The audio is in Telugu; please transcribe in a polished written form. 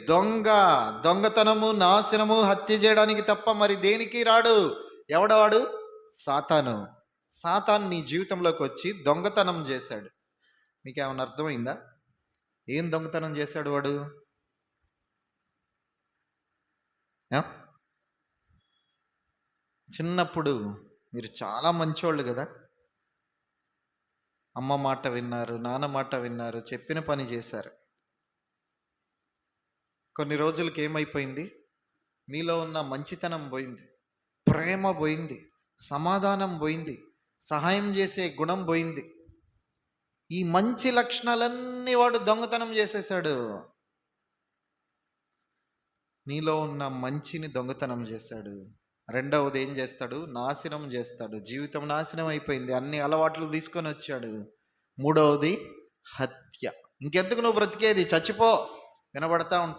దొంగ. దొంగతనము, నాశనము, హత్య చేయడానికి తప్ప మరి దేనికి రాడు. ఎవడవాడు? సాతాను. సాతాను నీ జీవితంలోకి వచ్చి దొంగతనం చేశాడు. మీకేమన్నా అర్థమైందా? ఏం దొంగతనం చేశాడు వాడు? చిన్నప్పుడు మీరు చాలా మంచోళ్ళు కదా, అమ్మ మాట విన్నారు, నాన్న మాట విన్నారు, చెప్పిన పని చేశారు. కొన్ని రోజులకి ఏమైపోయింది? మీలో ఉన్న మంచితనం పోయింది, ప్రేమ పోయింది, సమాధానం పోయింది, సహాయం చేసే గుణం పోయింది. ఈ మంచి లక్షణాలన్నీ వాడు దొంగతనం చేసేసాడు. నీలో ఉన్న మంచిని దొంగతనం చేశాడు. రెండవది ఏం చేస్తాడు? నాశనం చేస్తాడు. జీవితం నాశనం అయిపోయింది, అన్ని అలవాట్లు తీసుకొని వచ్చాడు. మూడవది హత్య. ఇంకెందుకు నువ్వు బ్రతికేది? చచ్చిపో. వినబడతా ఉంటాయి.